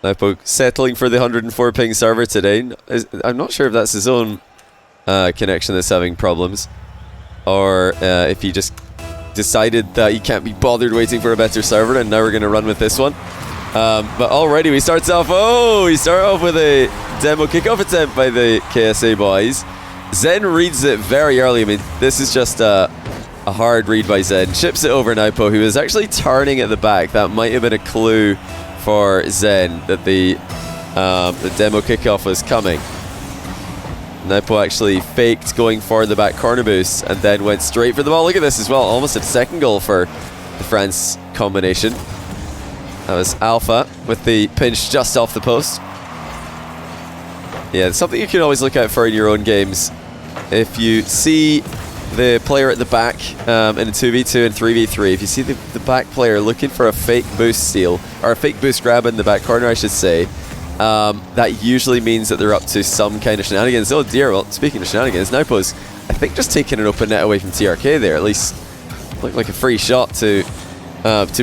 Nwpo settling for the 104 ping server today. I'm not sure if that's his own connection that's having problems, or if he just decided that he can't be bothered waiting for a better server, and now we're going to run with this one. But already we start off with a demo kickoff attempt by the KSA boys. Zen reads it very early. I mean, this is just a hard read by Zen. Chips it over Nwpo, who is actually turning at the back. That might have been a clue for Zen that the demo kickoff was coming. Nwpo actually faked going for the back corner boost and then went straight for the ball. Look at this as well, almost a second goal for the France combination. That was Alpha with the pinch just off the post. Yeah, it's something you can always look out for in your own games. If you see the player at the back in a 2v2 and 3v3, if you see the back player looking for a fake boost steal, or a fake boost grab in the back corner, I should say, that usually means that they're up to some kind of shenanigans. Oh dear, well, speaking of shenanigans, Nwpo's, I think, just taking an open net away from TRK there. At least looked like a free shot to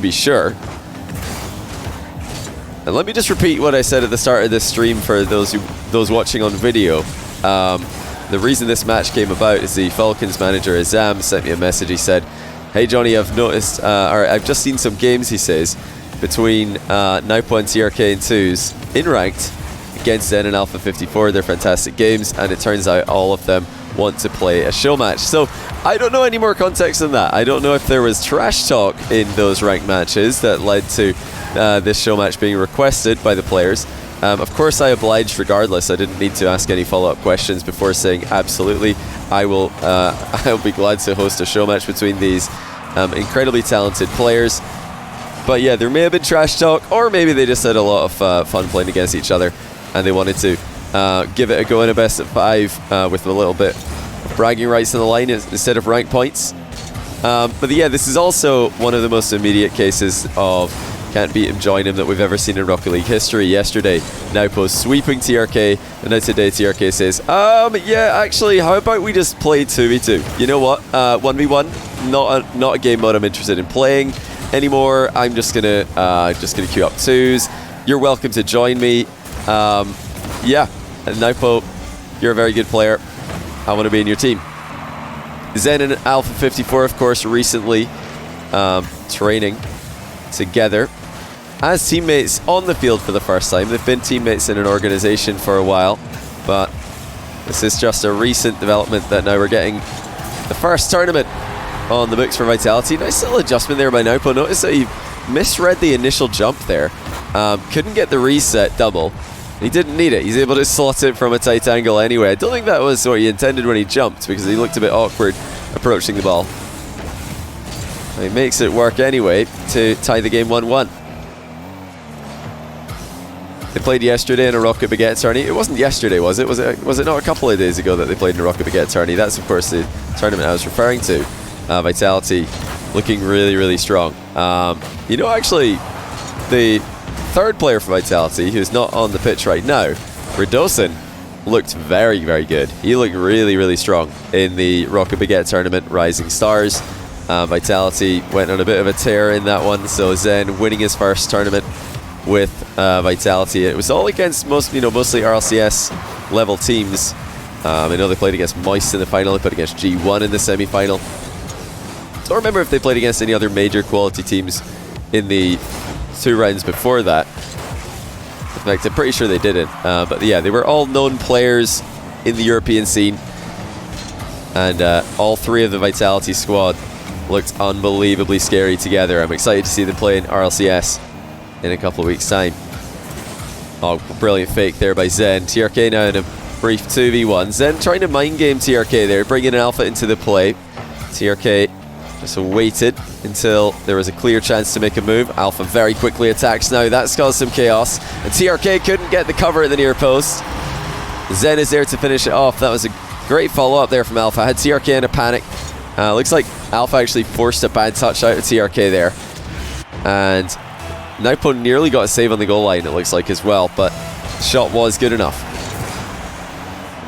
be sure. And let me just repeat what I said at the start of this stream for those watching on video. The reason this match came about is the Falcons manager Azam sent me a message. He said, "Hey Johnny, I've noticed, or I've just seen some games," he says, "between Nwpo and TRK in 2s in ranked against Zen and Alpha54. They're fantastic games, and it turns out all of them want to play a show match." So I don't know any more context than that. I don't know if there was trash talk in those ranked matches that led to this show match being requested by the players. Of course I obliged regardless. I didn't need to ask any follow-up questions before saying absolutely I'll be glad to host a show match between these incredibly talented players. But yeah, there may have been trash talk, or maybe they just had a lot of fun playing against each other and they wanted to give it a go in a best of 5 with a little bit of bragging rights on the line instead of rank points. But yeah, this is also one of the most immediate cases of can't beat him, join him that we've ever seen in Rocket League history. Yesterday, Nwpo sweeping TRK, and now today TRK says, yeah, actually, how about we just play 2v2? You know what? 1v1, not a game mode I'm interested in playing anymore. I'm just gonna queue up 2s. You're welcome to join me. Yeah, and Nwpo, you're a very good player. I want to be in your team. Zen and Alpha54, of course, recently training together as teammates on the field for the first time. They've been teammates in an organization for a while, but this is just a recent development that now we're getting the first tournament on the books for Vitality. Nice little adjustment there by Nwpo. Notice that he misread the initial jump there. Couldn't get the reset double. He didn't need it. He's able to slot it from a tight angle anyway. I don't think that was what he intended when he jumped, because he looked a bit awkward approaching the ball. He makes it work anyway to tie the game 1-1. They played yesterday in a Rocket Baguette tourney. It wasn't yesterday, was it? Was it not a couple of days ago that they played in a Rocket Baguette tourney? That's, of course, the tournament I was referring to. Vitality looking really, really strong. You know, actually, the third player for Vitality, who's not on the pitch right now, Redosin, looked very, very good. He looked really, really strong in the Rocket Baguette tournament, Rising Stars. Vitality went on a bit of a tear in that one, so Zen winning his first tournament with Vitality. It was all against mostly RLCS level teams. I know they played against Moist in the final, they played against G1 in the semi-final. Don't remember if they played against any other major quality teams in the 2 rounds before that. In fact, I'm pretty sure they didn't. But yeah, they were all known players in the European scene, and all 3 of the Vitality squad looked unbelievably scary together. I'm excited to see them play in RLCS in a couple of weeks' time. Oh, brilliant fake there by Zen. TRK now in a brief 2v1. Zen trying to mind game TRK there, bringing an Alpha into the play. TRK just waited until there was a clear chance to make a move. Alpha very quickly attacks now. That's caused some chaos. And TRK couldn't get the cover at the near post. Zen is there to finish it off. That was a great follow-up there from Alpha. Had TRK in a panic. Looks like Alpha actually forced a bad touch out of TRK there. And Nwpo nearly got a save on the goal line, it looks like, as well, but the shot was good enough.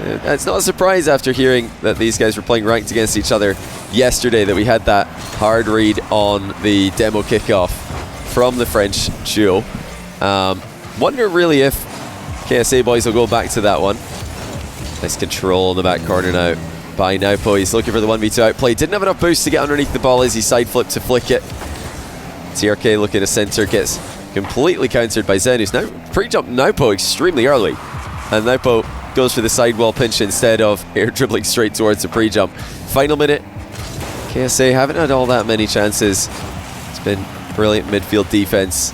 It's not a surprise after hearing that these guys were playing ranked against each other yesterday that we had that hard read on the demo kickoff from the French duo. Wonder really if KSA boys will go back to that one. Nice control in the back corner now by Nwpo. He's looking for the 1v2 outplay. Didn't have enough boost to get underneath the ball as he side flipped to flick it. TRK looking to center, gets completely countered by Zen, who's now pre-jumped Nwpo extremely early. And Nwpo goes for the sidewall pinch instead of air dribbling straight towards the pre-jump. Final minute. KSA haven't had all that many chances. It's been brilliant midfield defense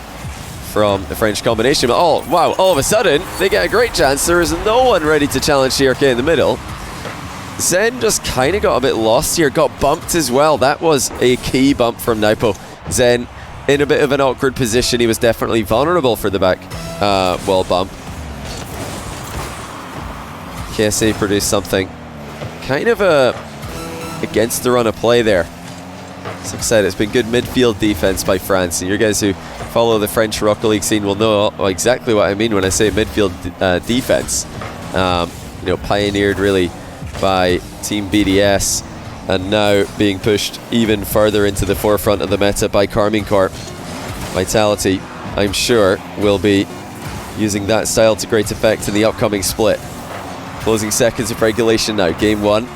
from the French combination. But oh, wow, all of a sudden, they get a great chance. There is no one ready to challenge TRK in the middle. Zen just kind of got a bit lost here, got bumped as well. That was a key bump from Nwpo. Zen in a bit of an awkward position. He was definitely vulnerable for the back wall bump. KSA produced something kind of against the run of play there. As I said, it's been good midfield defense by France, and you guys who follow the French Rocket League scene will know exactly what I mean when I say midfield defense. You know, pioneered really by Team BDS, and now being pushed even further into the forefront of the meta by Karmine Corp. Vitality, I'm sure, will be using that style to great effect in the upcoming split. Closing seconds of regulation now. Game 1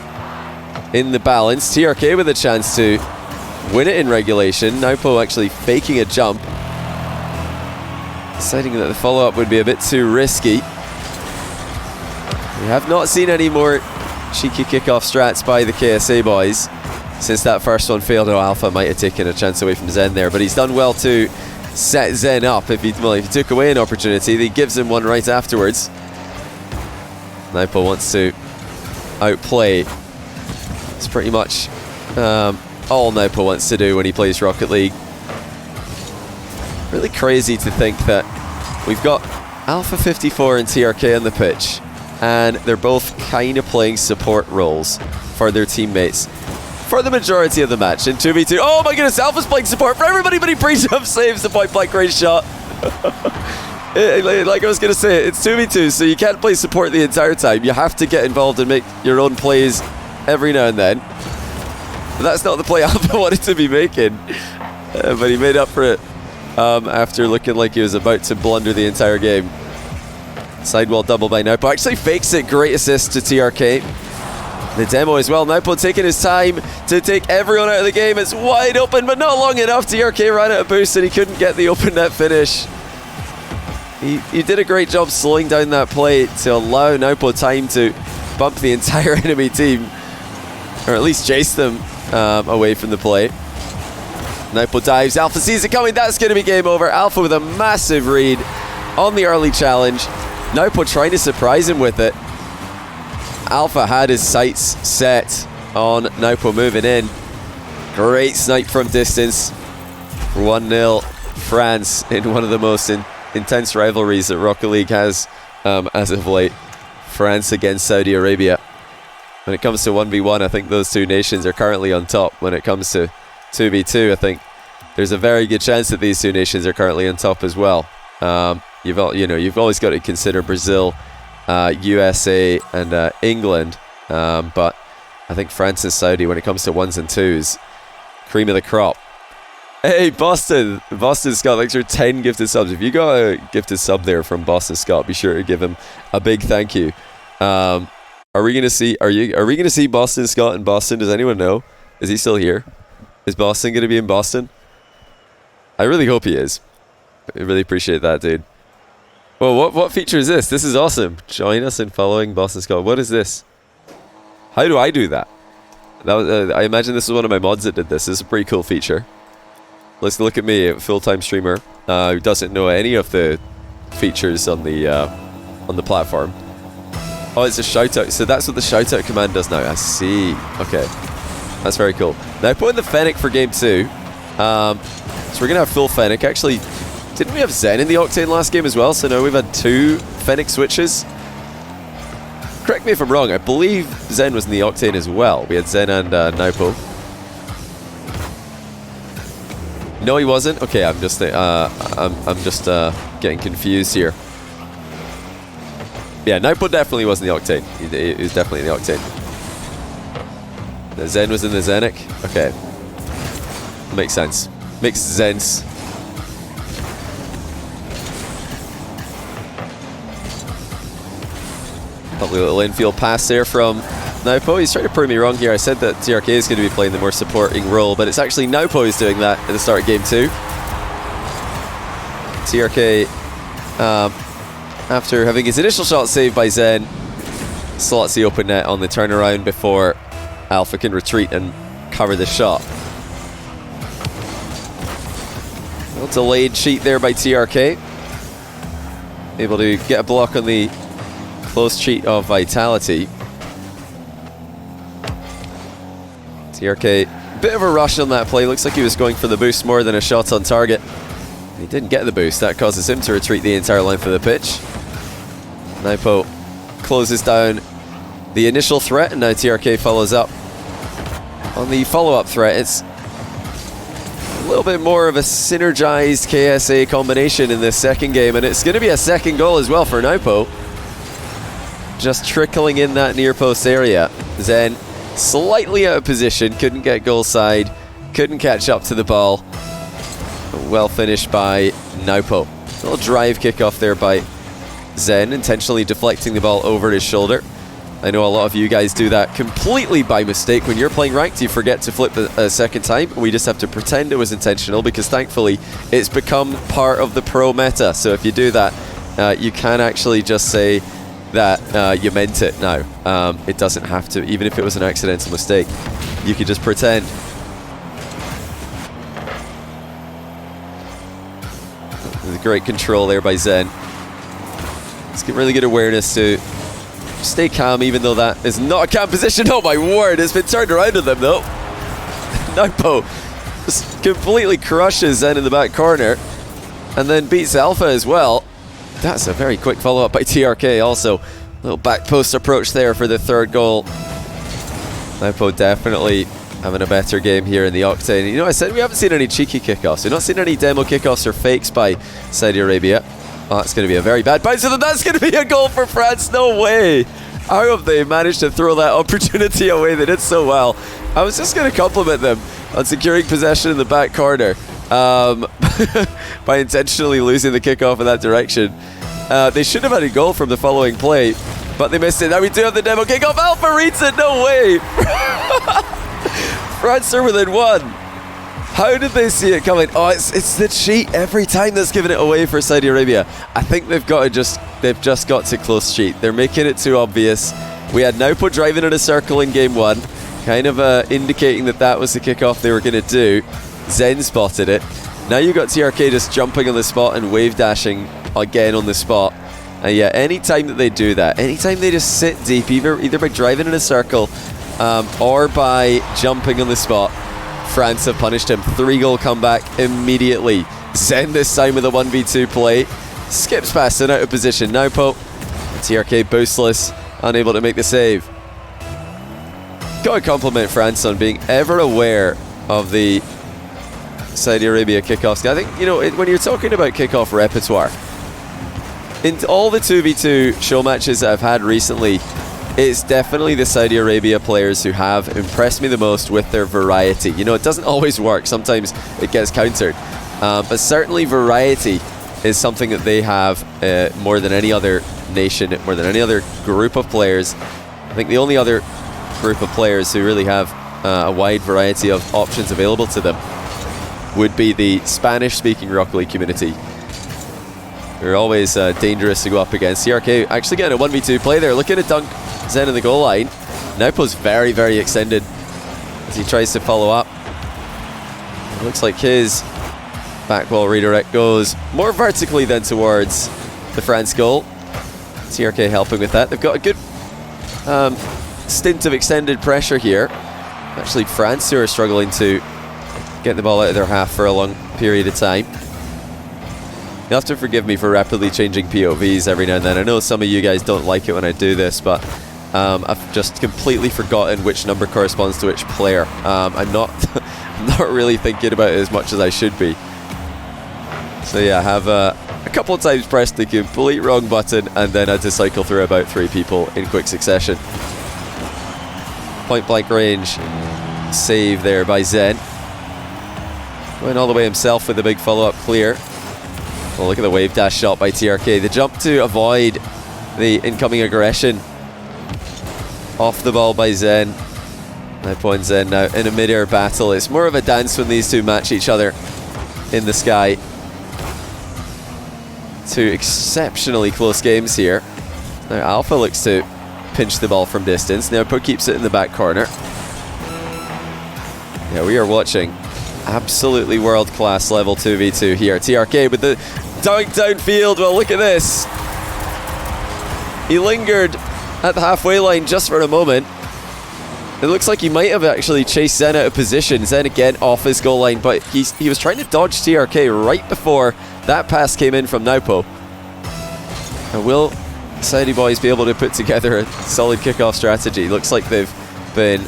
in the balance. TRK with a chance to win it in regulation. Nwpo actually faking a jump, deciding that the follow-up would be a bit too risky. We have not seen any more cheeky kickoff strats by the KSA boys since that first one failed. Oh, Alpha might have taken a chance away from Zen there, but he's done well to set Zen up. If he took away an opportunity, he gives him one right afterwards. Nwpo wants to outplay. It's pretty much all Nwpo wants to do when he plays Rocket League. Really crazy to think that we've got Alpha54 and TRK on the pitch, and they're both kind of playing support roles for their teammates for the majority of the match in 2v2. Oh my goodness, Alpha's playing support for everybody, but he pre-jump saves the point blank range shot. Like I was going to say, it's 2v2, so you can't play support the entire time. You have to get involved and make your own plays every now and then. But that's not the play Alpha wanted to be making. But he made up for it after looking like he was about to blunder the entire game. Sidewall double by Nwpo. Actually fakes it. Great assist to TRK. The demo as well. Nwpo taking his time to take everyone out of the game. It's wide open, but not long enough. TRK ran out of boost and he couldn't get the open net finish. He did a great job slowing down that play to allow Nwpo time to bump the entire enemy team, or at least chase them away from the play. Nwpo dives. Alpha sees it coming. That's going to be game over. Alpha with a massive read on the early challenge. Nwpo trying to surprise him with it. Alpha had his sights set on Nwpo moving in. Great snipe from distance. 1-0 France in one of the most intense rivalries that Rocket League has as of late. France against Saudi Arabia. When it comes to 1v1, I think those two nations are currently on top. When it comes to 2v2, I think there's a very good chance that these two nations are currently on top as well. You've always got to consider Brazil, USA, and England, but I think France and Saudi, when it comes to 1s and 2s, cream of the crop. Hey, Boston Scott, thanks for 10 gifted subs. If you got a gifted sub there from Boston Scott, be sure to give him a big thank you. Are we gonna see Boston Scott in Boston? Does anyone know? Is he still here? Is Boston gonna be in Boston? I really hope he is. I really appreciate that, dude. Well, what feature is this? This is awesome. Join us in following Boston Scott. What is this? How do I do that? That was, I imagine this is one of my mods that did this. This is a pretty cool feature. Let's look at me, a full-time streamer who doesn't know any of the features on the platform. Oh, it's a shout-out. So that's what the shout-out command does now. I see. Okay. That's very cool. Now, put in the Fennec for game 2. So we're going to have full Fennec. Actually, didn't we have Zen in the Octane last game as well? So now we've had 2 Fennec switches. Correct me if I'm wrong. I believe Zen was in the Octane as well. We had Zen and Nwpo. No, he wasn't. Okay, I'm just getting confused here. Yeah, Nwpo definitely was in the Octane. He was definitely in the Octane. The Zen was in the Zenic. Okay, makes sense. Makes sense. Lovely little infield pass there from Nwpo. He's trying to prove me wrong here. I said that TRK is going to be playing the more supporting role, but it's actually Nwpo who's doing that at the start of game 2. TRK, after having his initial shot saved by Zen, slots the open net on the turnaround before Alpha can retreat and cover the shot. A little delayed cheat there by TRK. Able to get a block on the close cheat of Vitality. TRK, bit of a rush on that play. Looks like he was going for the boost more than a shot on target. He didn't get the boost. That causes him to retreat the entire length of the pitch. Nwpo closes down the initial threat, and now TRK follows up on the follow-up threat. It's a little bit more of a synergized KSA combination in this second game, and it's going to be a second goal as well for Nwpo. Just trickling in that near post area. Zen slightly out of position, couldn't get goal side, couldn't catch up to the ball. Well finished by Nwpo. A little drive kickoff there by Zen, intentionally deflecting the ball over his shoulder. I know a lot of you guys do that completely by mistake. When you're playing ranked, you forget to flip a second time. We just have to pretend it was intentional because thankfully it's become part of the pro meta. So if you do that, you can actually just say that you meant it now. It doesn't have to, even if it was an accidental mistake, you could just pretend. Great control there by Zen. It's got really good awareness to stay calm, even though that is not a calm position. Oh my word, it's been turned around on them though. Nwpo just completely crushes Zen in the back corner and then beats Alpha as well. That's a very quick follow-up by TRK also. Little back post approach there for the third goal. Nwpo definitely having a better game here in the Octane. You know, I said we haven't seen any cheeky kickoffs. We've not seen any demo kickoffs or fakes by Saudi Arabia. Oh, that's going to be a very bad bounce, and that's going to be a goal for France. No way. How have they managed to throw that opportunity away? They did so well. I was just going to compliment them on securing possession in the back corner by intentionally losing the kickoff in that direction. They should have had a goal from the following play, but they missed it. Now we do have the demo kickoff. Alpha reads it. No way. France are within one. How did they see it coming? Oh, it's the cheat every time that's given it away for Saudi Arabia. I think they've just got to close cheat. They're making it too obvious. We had Nwpo driving in a circle in game 1, kind of indicating that was the kickoff they were going to do. Zen spotted it. Now you've got TRK just jumping on the spot and wave dashing again on the spot. And yeah, anytime that they do that, anytime they just sit deep, either by driving in a circle or by jumping on the spot, France have punished him. 3-goal comeback immediately. Zen this time with a 1v2 play. Skips past and out of position. Nwpo. TRK boostless, unable to make the save. Gotta compliment France on being ever aware of the Saudi Arabia kickoffs. I think, you know, when you're talking about kickoff repertoire, in all the 2v2 show matches that I've had recently, it's definitely the Saudi Arabia players who have impressed me the most with their variety. You know, it doesn't always work. Sometimes it gets countered. But certainly variety is something that they have more than any other nation, more than any other group of players. I think the only other group of players who really have a wide variety of options available to them would be the Spanish-speaking Rocket League community. They're always dangerous to go up against. TRK actually getting a 1v2 play there. Looking to dunk Zen in the goal line. Nwpo's very, very extended as he tries to follow up. It looks like his back wall redirect goes more vertically than towards the France goal. TRK helping with that. They've got a good stint of extended pressure here. Actually, France who are struggling to get the ball out of their half for a long period of time. You'll have to forgive me for rapidly changing POVs every now and then. I know some of you guys don't like it when I do this, but I've just completely forgotten which number corresponds to which player. I'm not really thinking about it as much as I should be. So yeah, I have a couple of times pressed the complete wrong button and then had to cycle through about 3 people in quick succession. Point blank range save there by Zen. Going all the way himself with a big follow-up clear. Well, look at the wave dash shot by TRK. The jump to avoid the incoming aggression Off the ball by Zen. Nwpo and Zen now in a mid-air battle. It's more of a dance when these two match each other in the sky. Two exceptionally close games here. Now Alpha looks to pinch the ball from distance. Nwpo keeps it in the back corner. Yeah, we are watching absolutely world-class level 2v2 here. TRK with the dunk downfield. Well, look at this. He lingered at the halfway line just for a moment. It looks like he might have actually chased Zen out of position. Zen again off his goal line, but he was trying to dodge TRK right before that pass came in from Nwpo. And will Saudi boys be able to put together a solid kickoff strategy? Looks like they've been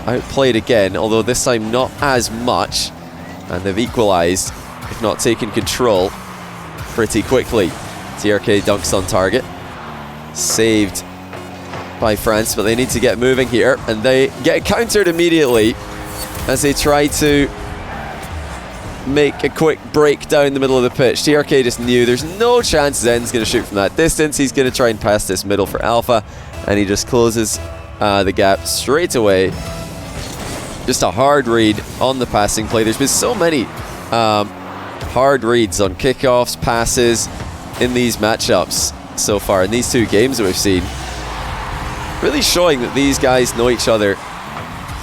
outplayed again, although this time not as much. And they've equalized, if not taken control, pretty quickly. TRK dunks on target. Saved by France, but they need to get moving here, and they get countered immediately as they try to make a quick break down the middle of the pitch. TRK just knew there's no chance Zen's going to shoot from that distance. He's going to try and pass this middle for Alpha, and he just closes the gap straight away. Just a hard read on the passing play. There's been so many hard reads on kickoffs, passes in these matchups so far, in these two games that we've seen. Really showing that these guys know each other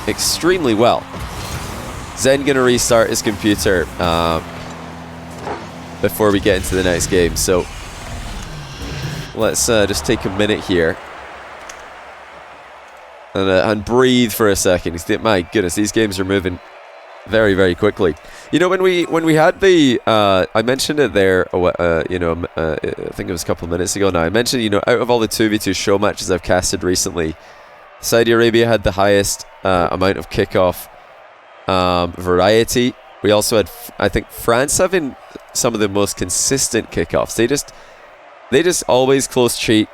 extremely well. Zen gonna restart his computer before we get into the next game, so let's just take a minute here and breathe for a second. My goodness, these games are moving very, very quickly. You know, when we had the I mentioned it there, you know, I think it was a couple of minutes ago now. I mentioned, you know, out of all the 2v2 show matches I've casted recently, Saudi Arabia had the highest amount of kickoff variety. We also had, I think, France having some of the most consistent kickoffs. They just always close cheat,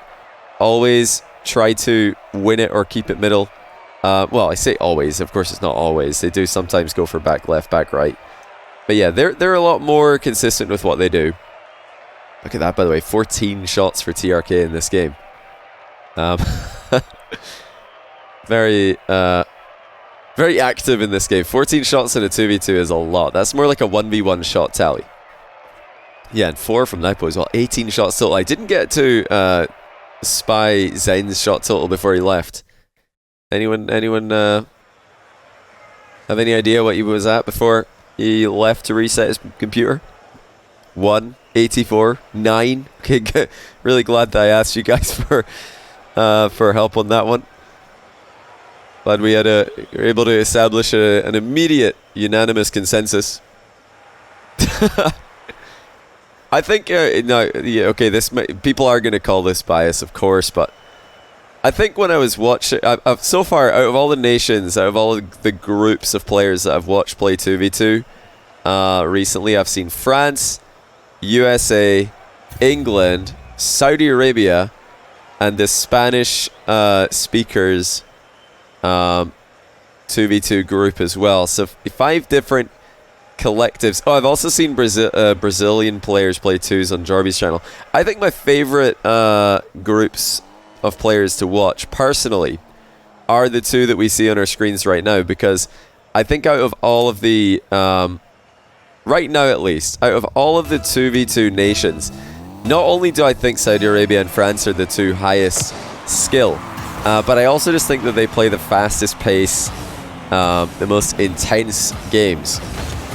always try to win it or keep it middle. Well, I say always. Of course, it's not always. They do sometimes go for back left, back right. But yeah, they're a lot more consistent with what they do. Look at that, by the way. 14 shots for TRK in this game. Very active in this game. 14 shots in a 2v2 is a lot. That's more like a 1v1 shot tally. Yeah, and 4 from Nwpo as well. 18 shots total. I didn't get to spy Zen's shot total before he left. Anyone have any idea what he was at before he left to reset his computer? 1, 84, 9. Okay, really glad that I asked you guys for help on that one. Glad we were able to establish an immediate unanimous consensus. I think no, yeah, okay. People are going to call this bias, of course, but I think when I was watching, so far, out of all the nations, out of all the groups of players that I've watched play 2v2 recently, I've seen France, USA, England, Saudi Arabia, and the Spanish speakers 2v2 group as well. So 5 different collectives. Oh, I've also seen Brazilian players play 2s on Jarby's channel. I think my favorite groups of players to watch personally are the 2 that we see on our screens right now, because I think out of all of the right now at least, out of all of the 2v2 nations, not only do I think Saudi Arabia and France are the 2 highest skill, but I also just think that they play the fastest pace, the most intense games.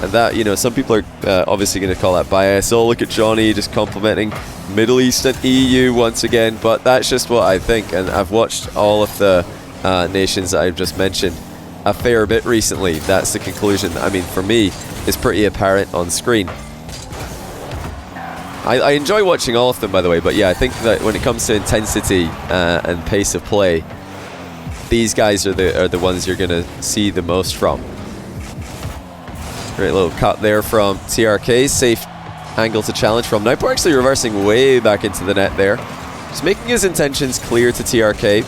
And that, you know, some people are obviously going to call that bias. Oh, look at Johnny just complimenting Middle East and EU once again. But that's just what I think. And I've watched all of the nations that I've just mentioned a fair bit recently. That's the conclusion, I mean, for me, is pretty apparent on screen. I enjoy watching all of them, by the way. But yeah, I think that when it comes to intensity and pace of play, these guys are the ones you're going to see the most from. Great little cut there from TRK. Safe angle to challenge from Nwpo, actually reversing way back into the net there. Just making his intentions clear to TRK.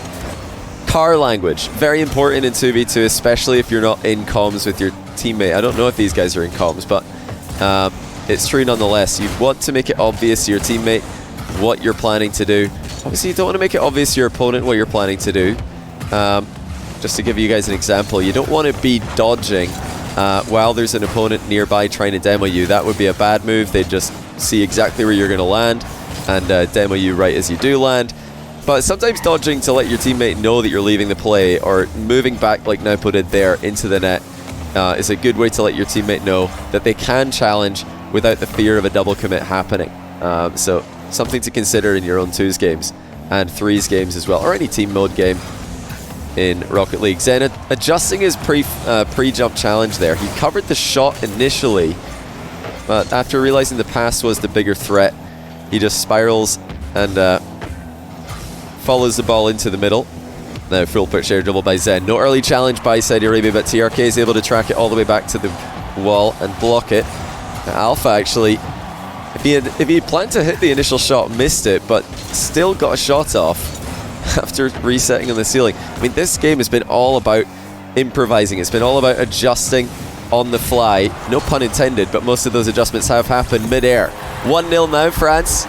Car language, very important in 2v2, especially if you're not in comms with your teammate. I don't know if these guys are in comms, but it's true nonetheless. You want to make it obvious to your teammate what you're planning to do. Obviously, you don't want to make it obvious to your opponent what you're planning to do. just to give you guys an example, you don't want to be dodging while there's an opponent nearby trying to demo you. That would be a bad move. They'd just see exactly where you're going to land and demo you right as you do land. But sometimes dodging to let your teammate know that you're leaving the play, or moving back like Nwpo did there into the net, is a good way to let your teammate know that they can challenge without the fear of a double commit happening. So something to consider in your own 2s games and 3s games as well, or any team mode game in Rocket League. Zen adjusting his pre-jump challenge there. He covered the shot initially, but after realizing the pass was the bigger threat, he just spirals and follows the ball into the middle. Now full pitch air dribble by Zen. No early challenge by Saudi Arabia, but TRK is able to track it all the way back to the wall and block it. Alpha actually, if he had planned to hit the initial shot, missed it, but still got a shot off after resetting on the ceiling. I mean, this game has been all about improvising. It's been all about adjusting on the fly. No pun intended, but most of those adjustments have happened mid-air. 1-0 now, France.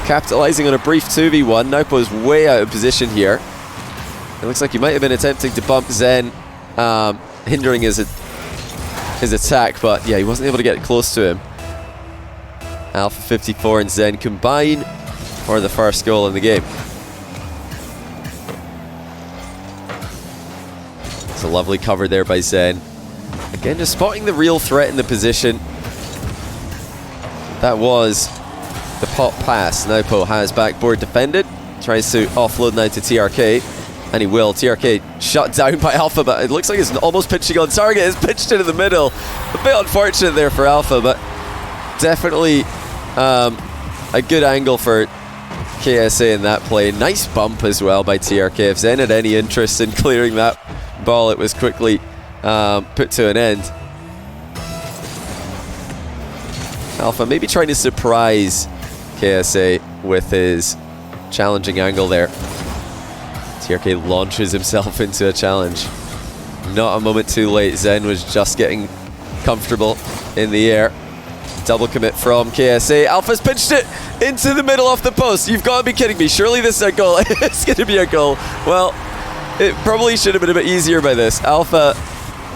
Capitalizing on a brief 2v1. Nwpo is way out of position here. It looks like he might have been attempting to bump Zen, hindering his attack, but yeah, he wasn't able to get close to him. Alpha54 and Zen combine for the first goal in the game. It's a lovely cover there by Zen. Again, just spotting the real threat in the position. That was the pop pass. Nwpo has backboard defended. Tries to offload now to TRK. And he will. TRK shut down by Alpha, but it looks like it's almost pitching on target. It's pitched into the middle. A bit unfortunate there for Alpha, but definitely a good angle for KSA in that play. Nice bump as well by TRK. If Zen had any interest in clearing that ball, it was quickly put to an end. Alpha maybe trying to surprise KSA with his challenging angle there. TRK launches himself into a challenge. Not a moment too late. Zen was just getting comfortable in the air. Double commit from KSA. Alpha's pitched it into the middle off the post. You've got to be kidding me. Surely this is a goal. It's going to be a goal. Well, it probably should have been a bit easier by this. Alpha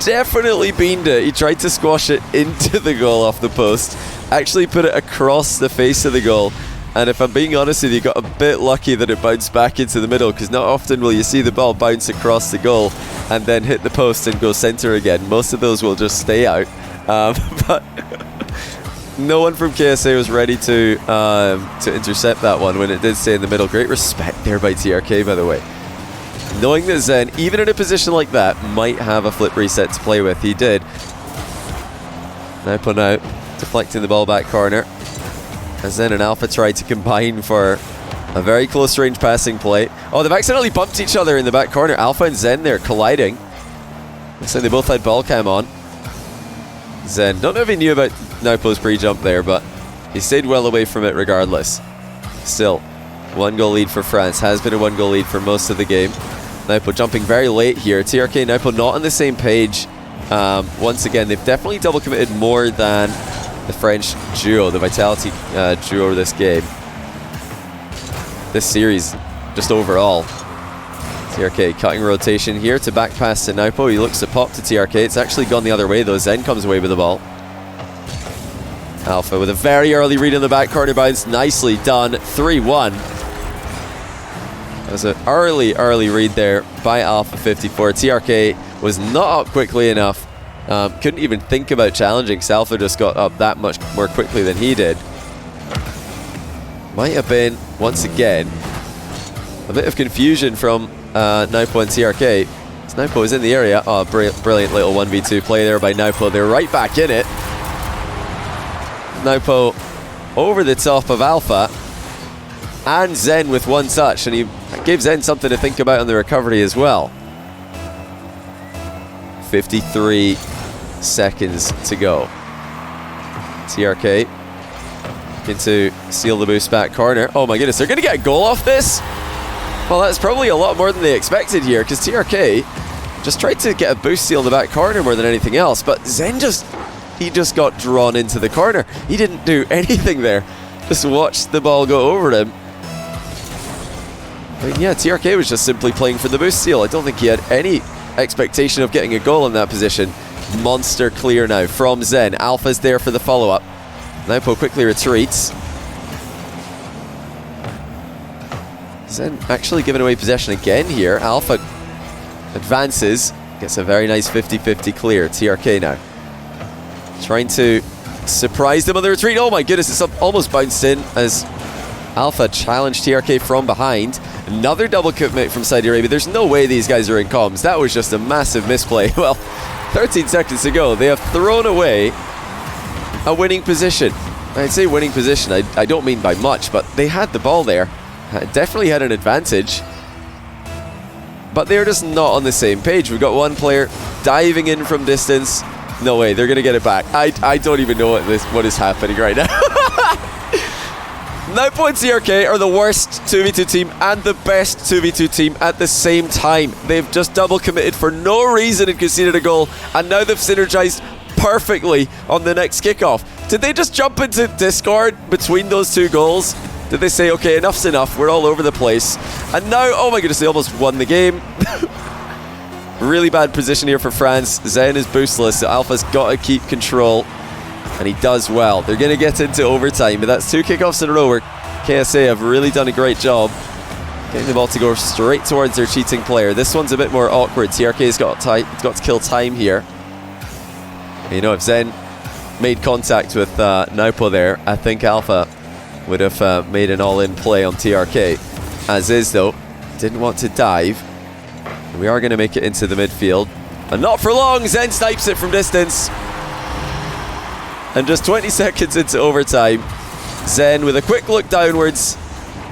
definitely beamed it. He tried to squash it into the goal off the post. Actually put it across the face of the goal. And if I'm being honest with you, got a bit lucky that it bounced back into the middle, because not often will you see the ball bounce across the goal and then hit the post and go center again. Most of those will just stay out. But no one from KSA was ready to intercept that one when it did stay in the middle. Great respect there by TRK, by the way. Knowing that Zen, even in a position like that, might have a flip reset to play with. He did. Nwpo now deflecting the ball back corner. As Zen and Alpha tried to combine for a very close range passing play. Oh, they've accidentally bumped each other in the back corner. Alpha and Zen there colliding. Looks like they both had ball cam on. Zen, don't know if he knew about Nwpo's pre-jump there, but he stayed well away from it regardless. Still, 1-goal lead for France. Has been a 1-goal lead for most of the game. Nwpo jumping very late here. TRK and Nwpo not on the same page. Once again, they've definitely double committed more than the French duo, the Vitality duo this game. This series, just overall. TRK cutting rotation here to back pass to Nwpo. He looks to pop to TRK. It's actually gone the other way though. Zen comes away with the ball. Alpha with a very early read in the back corner bounce. Nicely done. 3-1. That was an early read there by Alpha54. TRK was not up quickly enough. Couldn't even think about challenging. Alpha just got up that much more quickly than he did. Might have been, once again, a bit of confusion from Nwpo and TRK. Nwpo is in the area. Oh, brilliant little 1v2 play there by Nwpo. They're right back in it. Nwpo over the top of Alpha and Zen with one touch, and he gave Zen something to think about on the recovery as well. 53 seconds to go. TRK looking to seal the boost back corner. Oh my goodness, they're going to get a goal off this? Well, that's probably a lot more than they expected here, because TRK just tried to get a boost seal in the back corner more than anything else, but Zen just got drawn into the corner. He didn't do anything there. Just watched the ball go over him. I mean, yeah, TRK was just simply playing for the boost steal. I don't think he had any expectation of getting a goal in that position. Monster clear now from Zen. Alpha's there for the follow-up. Nwpo quickly retreats. Zen actually giving away possession again here. Alpha advances. Gets a very nice 50-50 clear. TRK now trying to surprise them on the retreat. Oh my goodness, it's almost bounced in as Alpha challenged TRK from behind. Another double commit from Saudi Arabia. There's no way these guys are in comms. That was just a massive misplay. Well, 13 seconds to go. They have thrown away a winning position. I'd say winning position. I don't mean by much, but they had the ball there. Definitely had an advantage. But they're just not on the same page. We've got one player diving in from distance. No way, they're going to get it back. I don't even know what is happening right now. Nwpo and TRK are the worst 2v2 team and the best 2v2 team at the same time. They've just double committed for no reason and conceded a goal, and now they've synergized perfectly on the next kickoff. Did they just jump into Discord between those two goals? Did they say, okay, enough's enough, we're all over the place? And now, oh my goodness, they almost won the game. Really bad position here for France. Zen is boostless, so Alpha's got to keep control. And he does well. They're going to get into overtime, but that's 2 kickoffs in a row where KSA have really done a great job getting the ball to go straight towards their cheating player. This one's a bit more awkward. TRK's got to kill time here. You know, if Zen made contact with Nwpo there, I think Alpha would have made an all-in play on TRK. As is, though, didn't want to dive. We are going to make it into the midfield. And not for long, Zen snipes it from distance. And just 20 seconds into overtime, Zen, with a quick look downwards,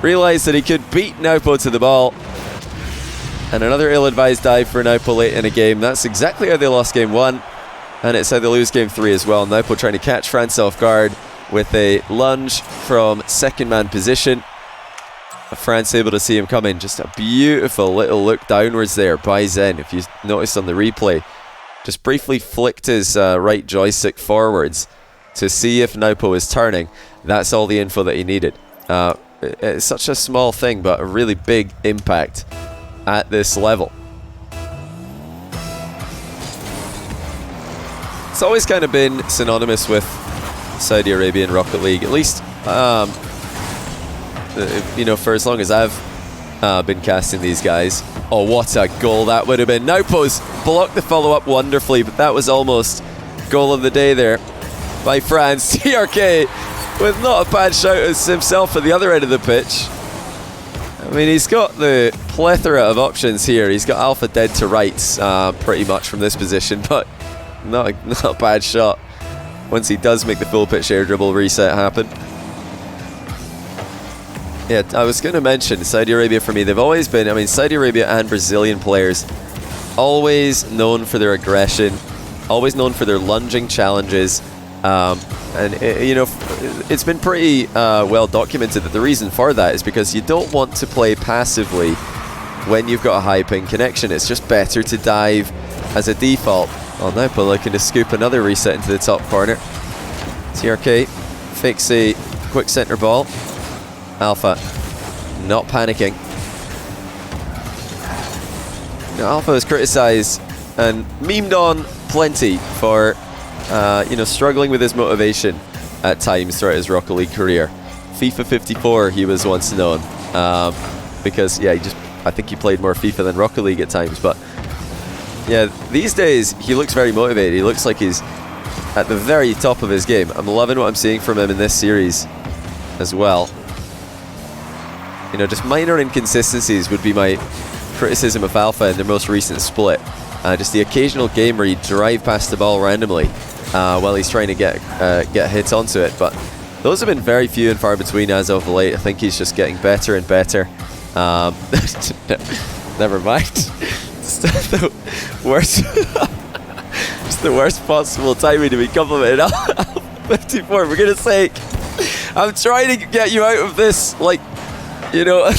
realised that he could beat Nwpo to the ball. And another ill-advised dive for Nwpo late in a game. That's exactly how they lost game 1. And it's how they lose game 3 as well. Nwpo trying to catch France off guard with a lunge from second man position. France able to see him coming. Just a beautiful little look downwards there by Zen. If you noticed on the replay, just briefly flicked his right joystick forwards to see if Nwpo is turning. That's all the info that he needed. It's such a small thing, but a really big impact at this level. It's always kind of been synonymous with Saudi Arabian Rocket League, at least you know, for as long as I've been casting these guys. Oh, what a goal that would have been. Nwpo's blocked the follow-up wonderfully, but that was almost goal of the day there by France. TRK with not a bad shout as himself at the other end of the pitch. I mean, he's got the plethora of options here. He's got Alpha dead to rights pretty much from this position, but not a bad shot once he does make the full pitch air dribble reset happen. Yeah, I was going to mention Saudi Arabia for me. They've always been, I mean, Saudi Arabia and Brazilian players, always known for their aggression, always known for their lunging challenges. And you know, it's been pretty well documented that the reason for that is because you don't want to play passively when you've got a high ping connection. It's just better to dive as a default. Oh, Nwpo looking to scoop another reset into the top corner. TRK fakes a quick centre ball. Alpha not panicking. Now, Alpha is criticised and memed on plenty for you know, struggling with his motivation at times throughout his Rocket League career. FIFA54 he was once known because yeah, I think he played more FIFA than Rocket League at times, but yeah, these days he looks very motivated. He looks like he's at the very top of his game. I'm loving what I'm seeing from him in this series as well. You know, just minor inconsistencies would be my criticism of Alpha in their most recent split. Just the occasional game where he'd drive past the ball randomly while he's trying to get hits onto it. But those have been very few and far between as of late. I think he's just getting better and better. Never mind. It's the worst, it's the worst possible timing to be complimented. Alpha54, for goodness sake. I'm trying to get you out of this, like, you know,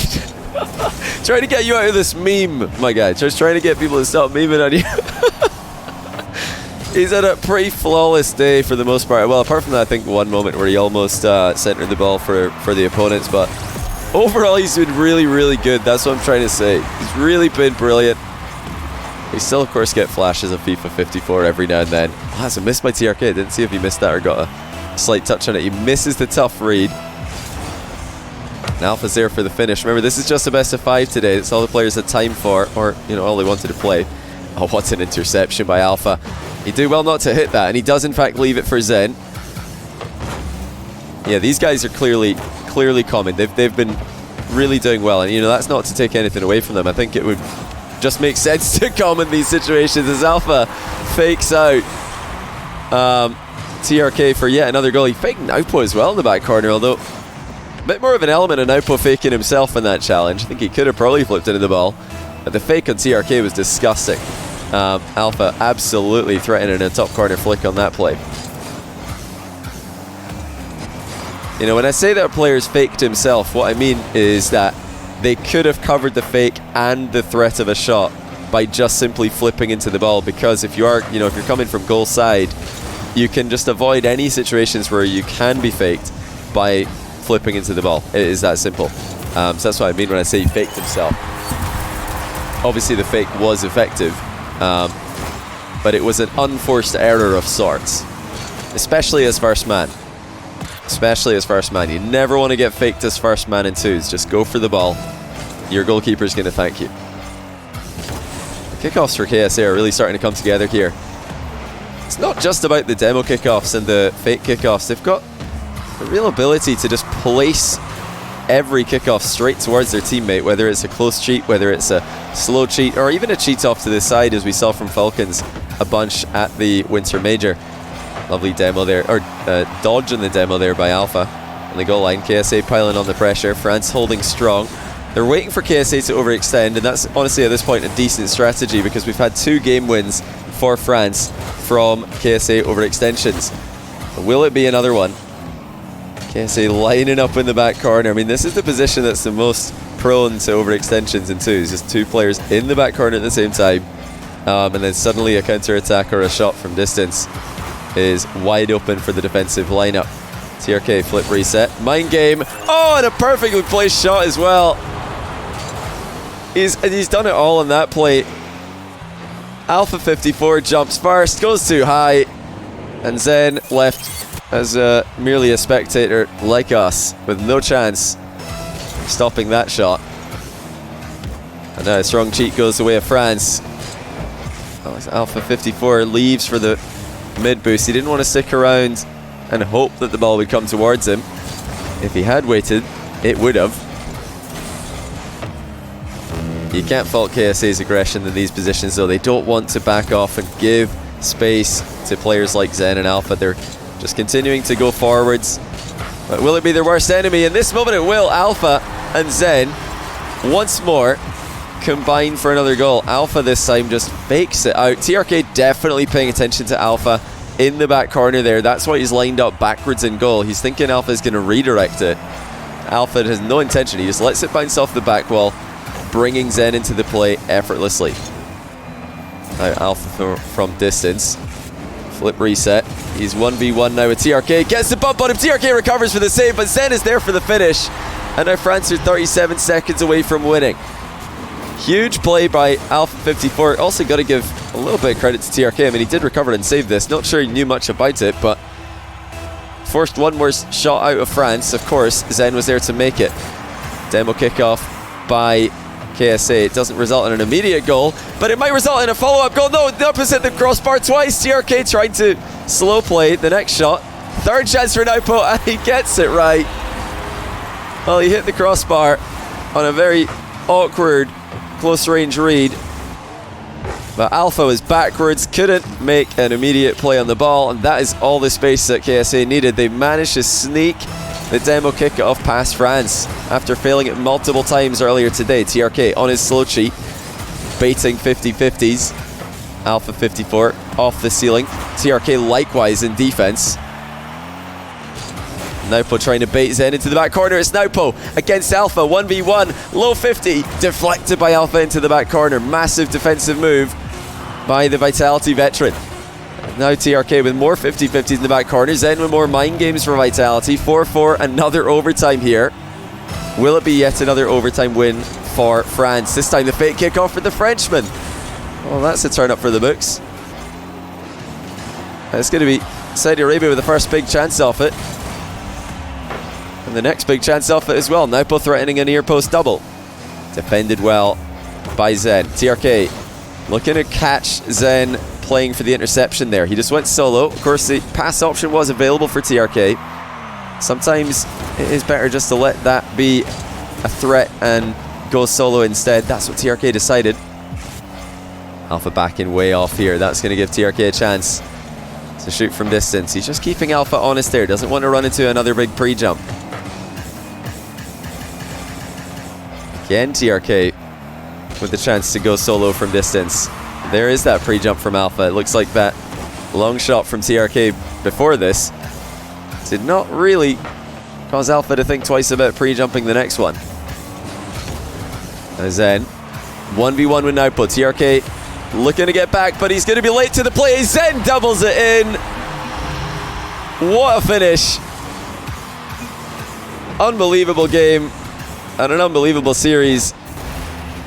trying to get you out of this meme, my guy. Just trying to get people to stop memeing on you. He's had a pretty flawless day for the most part. Well, apart from that, I think one moment where he almost centered the ball for the opponents, but overall, he's been really, really good. That's what I'm trying to say. He's really been brilliant. We still, of course, get flashes of FIFA 54 every now and then. Oh, that's a miss by TRK. Didn't see if he missed that or got a slight touch on it. He misses the tough read. And Alpha's there for the finish. Remember, this is just a best of 5 today. That's all the players had time for, or, you know, all they wanted to play. Oh, what an interception by Alpha. He'd do well not to hit that, and he does, in fact, leave it for Zen. Yeah, these guys are clearly coming. They've been really doing well, and, you know, that's not to take anything away from them. I think it would just make sense to come in these situations as Alpha fakes out TRK for yet another goal. He faked Nwpo as well in the back corner, although a bit more of an element of Nwpo faking himself in that challenge. I think he could have probably flipped into the ball, but the fake on TRK was disgusting. Alpha absolutely threatening a top corner flick on that play. You know, when I say that a player's faked himself, what I mean is that they could have covered the fake and the threat of a shot by just simply flipping into the ball, because if you are, you know, if you're coming from goal side, you can just avoid any situations where you can be faked by flipping into the ball. It is that simple. So that's what I mean when I say he faked himself. Obviously the fake was effective, but it was an unforced error of sorts, especially as first man. Especially as first man. You never want to get faked as first man in twos. Just go for the ball. Your goalkeeper's going to thank you. The kickoffs for KSA are really starting to come together here. It's not just about the demo kickoffs and the fake kickoffs. They've got a real ability to just place every kickoff straight towards their teammate, whether it's a close cheat, whether it's a slow cheat, or even a cheat off to the side, as we saw from Falcons a bunch at the Winter Major. Lovely demo there, or dodge in the demo there by Alpha on the goal line. KSA piling on the pressure, France holding strong. They're waiting for KSA to overextend, and that's honestly at this point a decent strategy, because we've had 2 game wins for France from KSA overextensions. Will it be another one? KSA lining up in the back corner. I mean, this is the position that's the most prone to overextensions in twos. Just 2 players in the back corner at the same time, and then suddenly a counter attack or a shot from distance is wide open for the defensive lineup. TRK flip reset, mind game. Oh, and a perfectly placed shot as well. He's done it all on that play. Alpha54 jumps first, goes too high, and Zen left as merely a spectator like us, with no chance of stopping that shot. And now a strong cheat goes the way of France. Oh, Alpha54 leaves for the mid boost. He didn't want to stick around and hope that the ball would come towards him. If he had waited, it would have. You can't fault KSA's aggression in these positions, though. They don't want to back off and give space to players like Zen and Alpha. They're just continuing to go forwards. But will it be their worst enemy? In this moment it will. Alpha and Zen once more combine for another goal. Alpha this time just fakes it out. TRK definitely paying attention to Alpha in the back corner there. That's why he's lined up backwards in goal. He's thinking Alpha is going to redirect it. Alpha has no intention. He just lets it bounce off the back wall, bringing Zen into the play effortlessly. Now Alpha from distance. Flip reset. He's 1v1 now with TRK. Gets the bump on him. TRK recovers for the save, but Zen is there for the finish. And now France are 37 seconds away from winning. Huge play by Alpha54. Also got to give a little bit of credit to TRK. I mean, he did recover and save this. Not sure he knew much about it, but forced one more shot out of France. Of course, Zen was there to make it. Demo kickoff by KSA. It doesn't result in an immediate goal, but it might result in a follow-up goal. No, the opposite the crossbar twice. TRK trying to slow play the next shot. Third chance for Nwpo, and he gets it right. Well, he hit the crossbar on a very awkward close range read, but Alpha was backwards, couldn't make an immediate play on the ball, and that is all the space that KSA needed. They managed to sneak the demo kickoff past France after failing it multiple times earlier today. TRK on his slow cheat, baiting 50-50s. Alpha54 off the ceiling. TRK likewise in defense. Nwpo trying to bait Zen into the back corner. It's Nwpo against Alpha, 1v1, low 50, deflected by Alpha into the back corner. Massive defensive move by the Vitality veteran. Now TRK with more 50-50s in the back corner. Zen with more mind games for Vitality. 4-4, another overtime here. Will it be yet another overtime win for France? This time the fake kickoff for the Frenchman. Well, that's a turn up for the books. It's going to be Saudi Arabia with the first big chance off it. And the next big chance off it as well. Nwpo threatening a near post double. Defended well by Zen. TRK looking to catch Zen playing for the interception there. He just went solo. Of course, the pass option was available for TRK. Sometimes it is better just to let that be a threat and go solo instead. That's what TRK decided. Alpha backing way off here. That's going to give TRK a chance to shoot from distance. He's just keeping Alpha honest there. Doesn't want to run into another big pre-jump. Again, TRK with the chance to go solo from distance. There is that pre-jump from Alpha. It looks like that long shot from TRK before this did not really cause Alpha to think twice about pre-jumping the next one. And then 1v1 with Nwpo. TRK looking to get back, but he's going to be late to the play. Zen doubles it in. What a finish. Unbelievable game and an unbelievable series.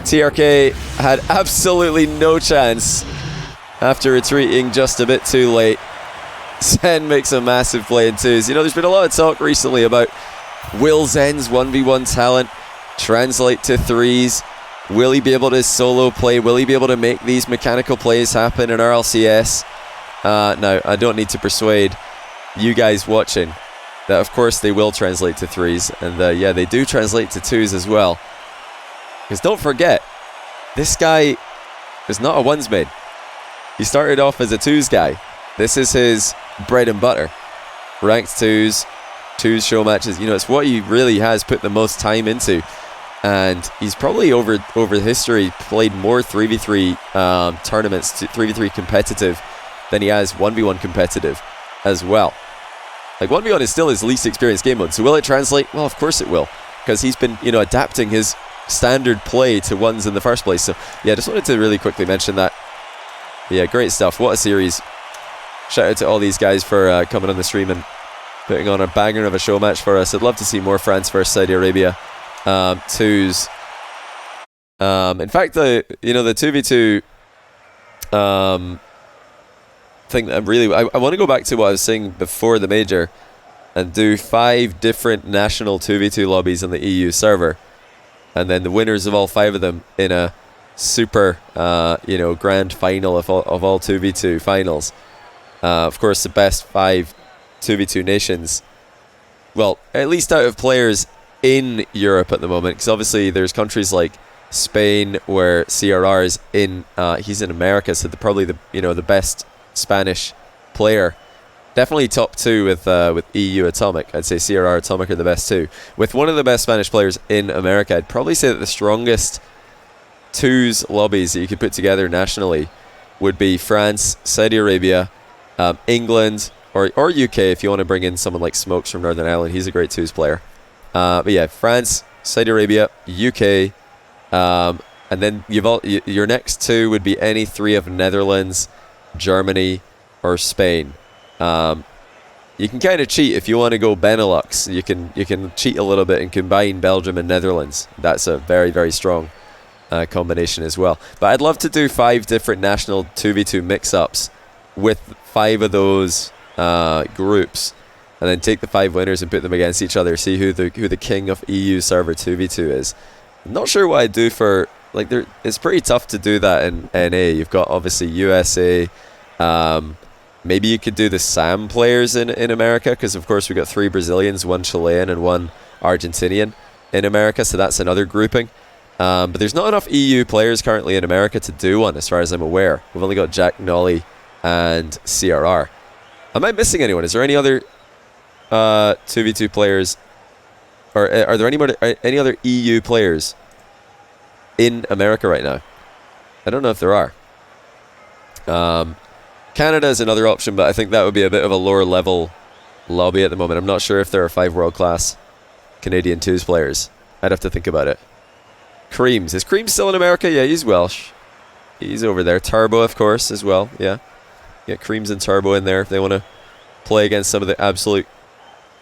TRK had absolutely no chance after retreating just a bit too late. Zen makes a massive play in twos. You know, there's been a lot of talk recently about will Zen's 1v1 talent translate to threes? Will he be able to solo play? Will he be able to make these mechanical plays happen in RLCS? No, I don't need to persuade you guys watching that of course they will translate to threes. And yeah, they do translate to twos as well. Because don't forget, this guy is not a ones mid. He started off as a twos guy. This is his bread and butter. Ranked twos show matches. You know, it's what he really has put the most time into. And he's probably over history played more 3v3 tournaments, 3v3 competitive, than he has 1v1 competitive as well. Like 1v1 is still his least experienced game mode. So will it translate? Well, of course it will, because he's been, you know, adapting his standard play to ones in the first place. So yeah, just wanted to really quickly mention that. Yeah, great stuff. What a series. Shout out to all these guys for coming on the stream and putting on a banger of a show match for us. I'd love to see more France versus Saudi Arabia twos. In fact, the 2v2 thing that I want to go back to what I was saying before the major and do 5 different national 2v2 lobbies on the EU server, and then the winners of all 5 of them in a super grand final of all 2v2 finals. Of course, the best 5 2v2 nations, well, at least out of players in Europe at the moment, because obviously there's countries like Spain where CRR is in, he's in America, so probably the best Spanish player. Definitely top 2 with EU Atomic. I'd say CRR Atomic are the best 2. With one of the best Spanish players in America, I'd probably say that the strongest twos lobbies that you could put together nationally would be France, Saudi Arabia, England, or UK if you want to bring in someone like Smokes from Northern Ireland. He's a great twos player. But yeah, France, Saudi Arabia, UK, and then your next 2 would be any 3 of Netherlands, Germany, or Spain. You can kind of cheat if you want to go Benelux. You can cheat a little bit and combine Belgium and Netherlands. That's a very, very strong combination as well. But I'd love to do 5 different national 2v2 mix-ups with 5 of those groups, and then take the 5 winners and put them against each other. See who the king of EU server 2v2 is. I'm not sure what I'd do for it's pretty tough to do that in NA. You've got obviously USA. Maybe you could do the SAM players in America, because of course we've got 3 Brazilians, 1 Chilean, and 1 Argentinian in America, so that's another grouping. But there's not enough EU players currently in America to do one, as far as I'm aware. We've only got Jack Nolly and CRR. Am I missing anyone? Is there any other 2v2 players, or are there any other EU players in America right now? I don't know if there are. Canada is another option, but I think that would be a bit of a lower level lobby at the moment. I'm not sure if there are 5 world-class Canadian twos players. I'd have to think about it. Creams. Is Creams still in America? Yeah, he's Welsh. He's over there. Turbo, of course, as well. Yeah. Get Creams and Turbo in there if they want to play against some of the absolute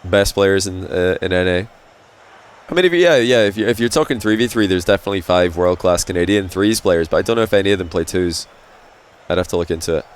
best players in NA. I mean, if you're talking 3v3, there's definitely 5 world-class Canadian threes players, but I don't know if any of them play twos. I'd have to look into it.